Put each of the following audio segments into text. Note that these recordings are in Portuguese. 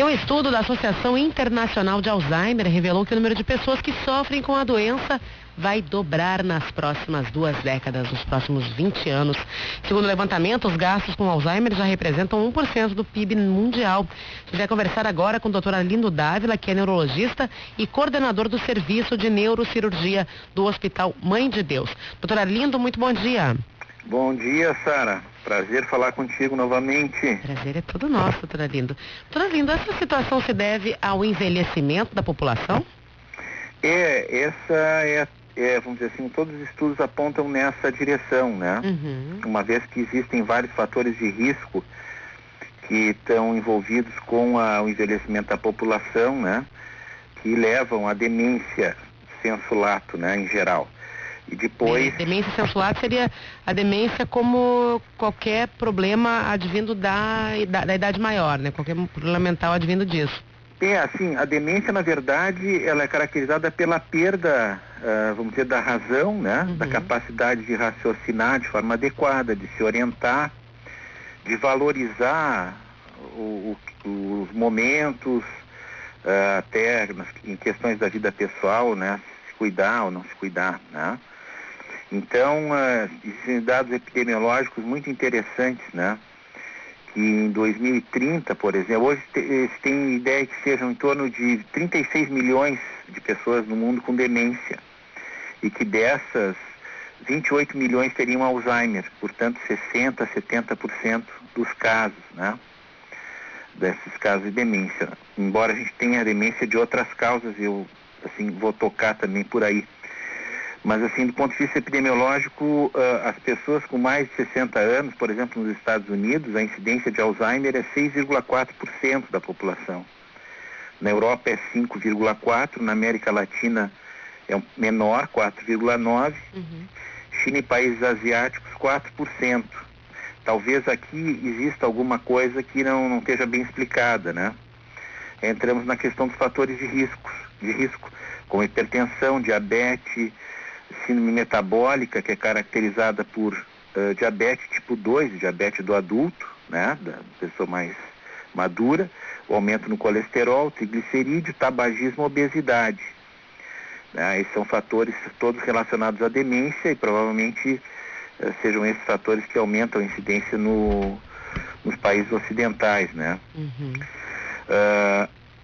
E um estudo da Associação Internacional de Alzheimer revelou que o número de pessoas que sofrem com a doença vai dobrar nas próximas 2 décadas, nos próximos 20 anos. Segundo o levantamento, os gastos com Alzheimer já representam 1% do PIB mundial. A gente vai conversar agora com o Dr. Arlindo Dávila, que é neurologista e coordenador do Serviço de Neurocirurgia do Hospital Mãe de Deus. Dr. Arlindo, muito bom dia. Bom dia, Sara. Prazer falar contigo novamente. Prazer é todo nosso, doutor Arlindo. Doutor Arlindo, essa situação se deve ao envelhecimento da população? Vamos dizer assim, todos os estudos apontam nessa direção, né? Uma vez que existem vários fatores de risco que estão envolvidos com o envelhecimento da população, né? Que levam à demência sensu lato, né? Em geral. E depois... Demência sensu lato seria a demência como qualquer problema advindo da idade maior, né? Qualquer problema mental advindo disso. Assim, a demência, na verdade, ela é caracterizada pela perda, vamos dizer, da razão, né? Da capacidade de raciocinar de forma adequada, de se orientar, de valorizar os momentos, até em questões da vida pessoal, né? Se cuidar ou não se cuidar, né? Então, existem dados epidemiológicos muito interessantes, né? Que em 2030, por exemplo, hoje se tem ideia que sejam em torno de 36 milhões de pessoas no mundo com demência e que dessas 28 milhões teriam Alzheimer, portanto 60%, 70% dos casos, né? Desses casos de demência. Embora a gente tenha demência de outras causas, eu assim vou tocar também por aí. Mas, assim, do ponto de vista epidemiológico, as pessoas com mais de 60 anos, por exemplo, nos Estados Unidos, a incidência de Alzheimer é 6,4% da população. Na Europa é 5,4%, na América Latina é menor, 4,9%. China e países asiáticos, 4%. Talvez aqui exista alguma coisa que não esteja bem explicada, né? Entramos na questão dos fatores de risco, como hipertensão, diabetes, síndrome metabólica, que é caracterizada por diabetes tipo 2, diabetes do adulto, né, da pessoa mais madura, o aumento no colesterol, triglicerídeo, tabagismo, obesidade. Esses são fatores todos relacionados à demência e provavelmente sejam esses fatores que aumentam a incidência nos países ocidentais, né?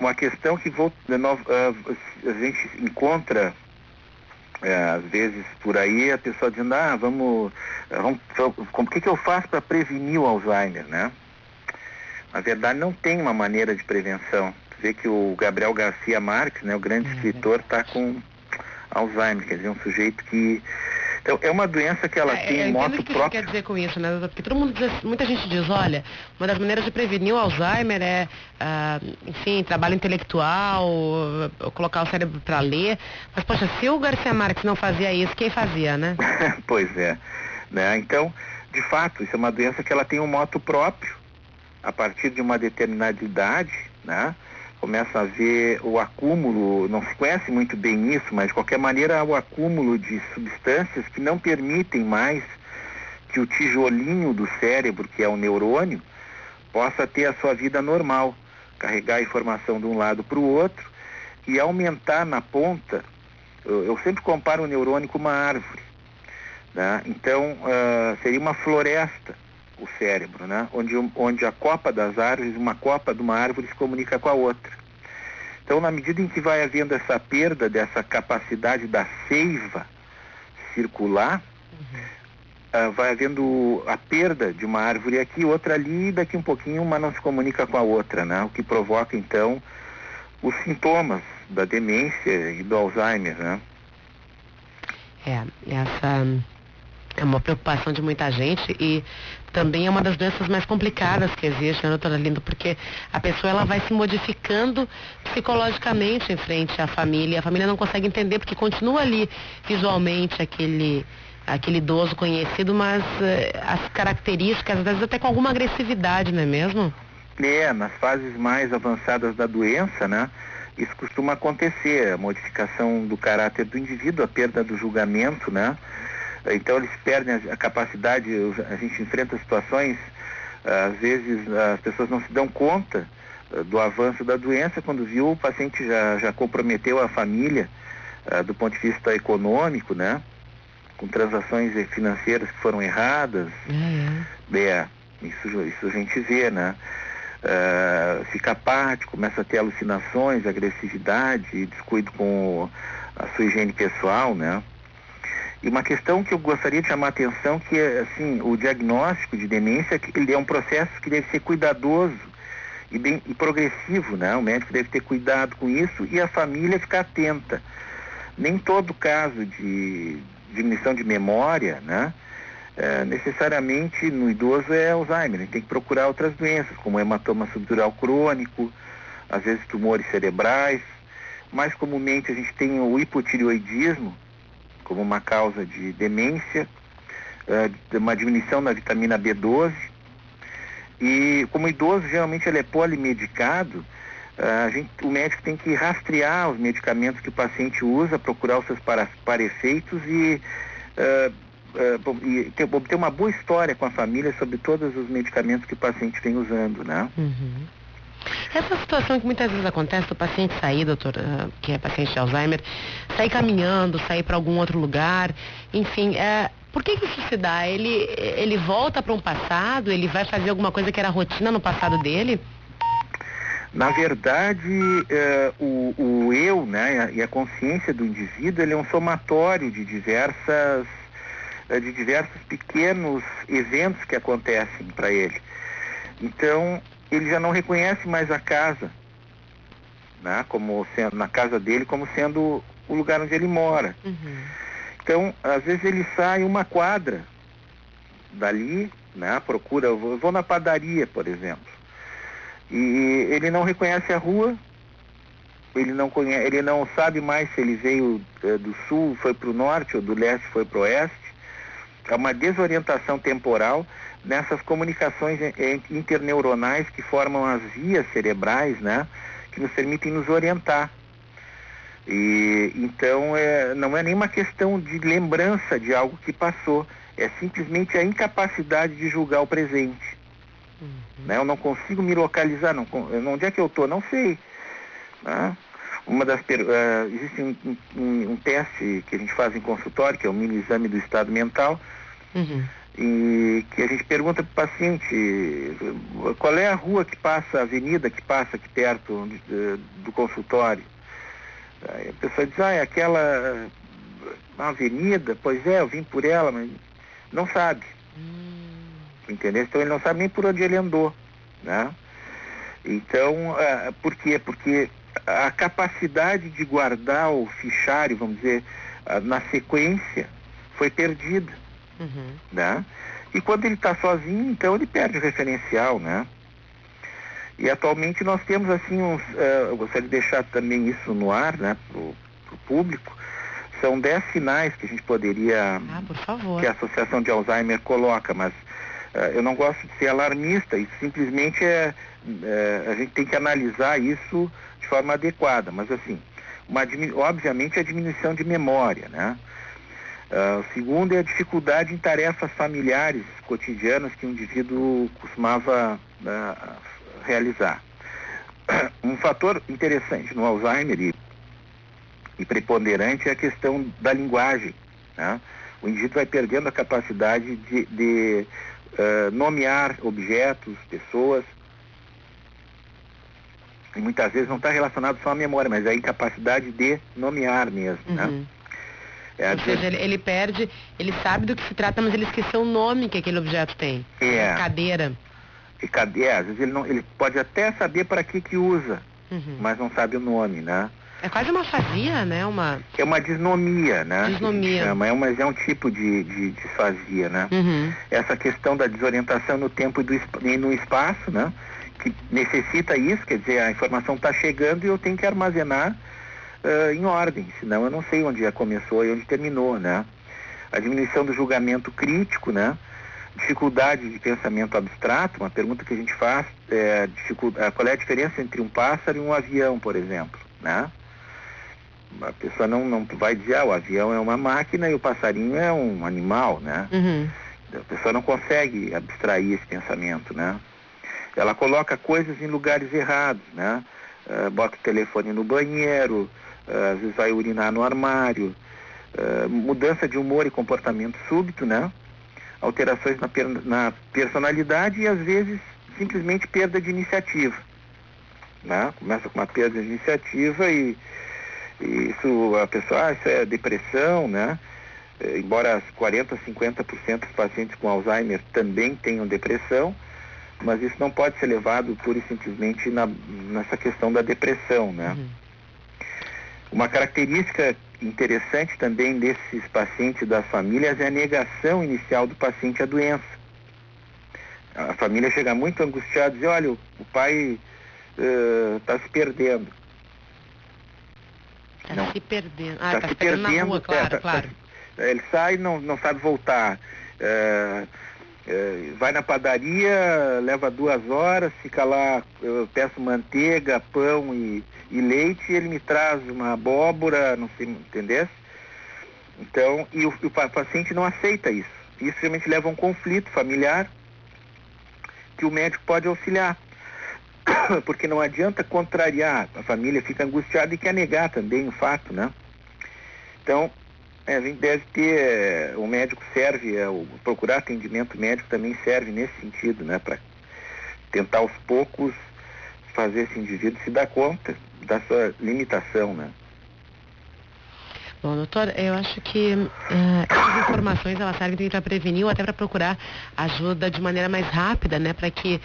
Uma questão que a gente encontra às vezes por aí a pessoa dizendo, o que eu faço para prevenir o Alzheimer, né? Na verdade não tem uma maneira de prevenção. Tu vê que o Gabriel Garcia Marques, né, o grande escritor, está com Alzheimer, quer dizer, um sujeito que... Então, é uma doença que ela tem um modo próprio. O que você quer dizer com isso, né? Porque todo mundo muita gente diz, olha, uma das maneiras de prevenir o Alzheimer é, enfim, trabalho intelectual, colocar o cérebro para ler. Mas, poxa, se o Garcia Marques não fazia isso, quem fazia, né? Pois é. Né? Então, de fato, isso é uma doença que ela tem um modo próprio. A partir de uma determinada idade, né? Começa a haver o acúmulo, não se conhece muito bem isso, mas de qualquer maneira há o acúmulo de substâncias que não permitem mais que o tijolinho do cérebro, que é o neurônio, possa ter a sua vida normal, carregar a informação de um lado para o outro e aumentar na ponta. Eu sempre comparo o neurônio com uma árvore, né? Então seria uma floresta o cérebro, né? Onde a copa das árvores, uma copa de uma árvore se comunica com a outra. Então, na medida em que vai havendo essa perda dessa capacidade da seiva circular, vai havendo a perda de uma árvore aqui, outra ali, e daqui um pouquinho uma não se comunica com a outra, né? O que provoca, então, os sintomas da demência e do Alzheimer, né? Essa é uma preocupação de muita gente e também é uma das doenças mais complicadas que existe, né, doutora Arlindo? Porque a pessoa ela vai se modificando psicologicamente em frente à família. A família não consegue entender porque continua ali visualmente aquele idoso conhecido, mas as características, às vezes até com alguma agressividade, não é mesmo? Nas fases mais avançadas da doença, né? Isso costuma acontecer, a modificação do caráter do indivíduo, a perda do julgamento, né? Então eles perdem a capacidade, a gente enfrenta situações, às vezes as pessoas não se dão conta do avanço da doença. Quando viu, o paciente já comprometeu a família do ponto de vista econômico, né? Com transações financeiras que foram erradas. Isso a gente vê, né? Fica apático, começa a ter alucinações, agressividade, descuido com a sua higiene pessoal, né? E uma questão que eu gostaria de chamar a atenção, que é, assim, o diagnóstico de demência, ele é um processo que deve ser cuidadoso e progressivo, né? O médico deve ter cuidado com isso e a família ficar atenta. Nem todo caso de diminuição de memória, né? Necessariamente no idoso é Alzheimer. Ele tem que procurar outras doenças, como hematoma subdural crônico, às vezes tumores cerebrais. Mais comumente a gente tem o hipotireoidismo como uma causa de demência, uma diminuição na vitamina B12. E como idoso, geralmente ele é polimedicado, o médico tem que rastrear os medicamentos que o paciente usa, procurar os seus para-efeitos e obter uma boa história com a família sobre todos os medicamentos que o paciente vem usando, né? Uhum. Essa situação que muitas vezes acontece do paciente sair, doutor, que é paciente de Alzheimer, sair caminhando, sair para algum outro lugar, enfim, por que isso se dá? Ele volta para um passado, ele vai fazer alguma coisa que era rotina no passado dele? Na verdade, o eu, né, e a consciência do indivíduo, ele é um somatório de diversos pequenos eventos que acontecem para ele. Então, ele já não reconhece mais a casa, né, como sendo, na casa dele, como sendo o lugar onde ele mora. Uhum. Então, às vezes ele sai uma quadra dali, né, procura, eu vou na padaria, por exemplo, e ele não reconhece a rua, ele não sabe mais se ele veio do sul, foi para o norte, ou do leste, foi para o oeste. É uma desorientação temporal nessas comunicações interneuronais que formam as vias cerebrais, né, que nos permitem nos orientar. E então não é nenhuma questão de lembrança de algo que passou, é simplesmente a incapacidade de julgar o presente. Uhum. Né? Eu não consigo me localizar, onde é que eu estou? Não sei. Né? Existe um teste que a gente faz em consultório, que é o mini exame do estado mental, uhum, e que a gente pergunta para o paciente qual é a rua que passa, a avenida que passa aqui perto do consultório. Aí a pessoa diz, é aquela avenida, pois é, eu vim por ela, mas não sabe. Entendeu? Então ele não sabe nem por onde ele andou, né? Então, por quê? Porque a capacidade de guardar o fichário, vamos dizer, na sequência, foi perdida, uhum, né? E quando ele está sozinho, então ele perde o referencial, né? E atualmente nós temos assim eu gostaria de deixar também isso no ar, né, pro público. São 10 sinais que a gente poderia, por favor, que a Associação de Alzheimer coloca, mas eu não gosto de ser alarmista, isso simplesmente a gente tem que analisar isso de forma adequada, mas assim, obviamente a diminuição de memória, né? O segundo é a dificuldade em tarefas familiares cotidianas que o indivíduo costumava realizar. Um fator interessante no Alzheimer e preponderante é a questão da linguagem, né? O indivíduo vai perdendo a capacidade de nomear objetos, pessoas, e muitas vezes não está relacionado só à memória, mas à incapacidade de nomear mesmo, uhum, né? Ou seja, ele perde, ele sabe do que se trata, mas ele esqueceu o nome que aquele objeto tem. Cadeira. Às vezes ele pode até saber para que usa, uhum, mas não sabe o nome, né? É quase uma afasia, né? É uma disnomia, né? Disnomia. Chama. Mas é um tipo de disfasia, né? Uhum. Essa questão da desorientação no tempo e no espaço, né? Que necessita isso, quer dizer, a informação está chegando e eu tenho que armazenar em ordem, senão eu não sei onde já começou e onde terminou, né? A diminuição do julgamento crítico, né? Dificuldade de pensamento abstrato, uma pergunta que a gente faz qual é a diferença entre um pássaro e um avião, por exemplo, né? A pessoa não vai dizer, o avião é uma máquina e o passarinho é um animal, né? Uhum. A pessoa não consegue abstrair esse pensamento, né? Ela coloca coisas em lugares errados, né? Bota o telefone no banheiro, às vezes vai urinar no armário, mudança de humor e comportamento súbito, né? Alterações na personalidade e às vezes simplesmente perda de iniciativa, né? Começa com uma perda de iniciativa e isso, a pessoa, isso é depressão, né? Embora 40%, 50% dos pacientes com Alzheimer também tenham depressão, mas isso não pode ser levado pura e simplesmente nessa questão da depressão, né? Uma característica interessante também desses pacientes das famílias é a negação inicial do paciente à doença. A família chega muito angustiada e diz, olha, o pai está se perdendo. Está se perdendo. Está se perdendo na rua, claro. Ele sai e não sabe voltar. Vai na padaria, leva 2 horas, fica lá, eu peço manteiga, pão e leite, e ele me traz uma abóbora, não sei, entendesse? Então, e o paciente não aceita isso. Isso realmente leva a um conflito familiar que o médico pode auxiliar. Porque não adianta contrariar, a família fica angustiada e quer negar também o fato, né? Então, a gente deve ter, o médico serve, procurar atendimento médico também serve nesse sentido, né? Para tentar aos poucos fazer esse indivíduo se dar conta da sua limitação, né? Bom, doutor, eu acho que essas informações elas servem para prevenir ou até para procurar ajuda de maneira mais rápida, né, para que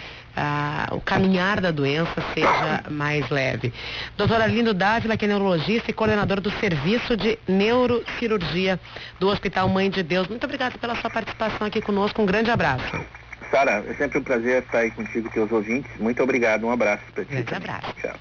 o caminhar da doença seja mais leve. Doutor Arlindo Dávila, que é neurologista e coordenador do Serviço de Neurocirurgia do Hospital Mãe de Deus. Muito obrigado pela sua participação aqui conosco. Um grande abraço. Sara, é sempre um prazer estar aí contigo e teus ouvintes. Muito obrigado. Um abraço para ti. Grande abraço. Tchau.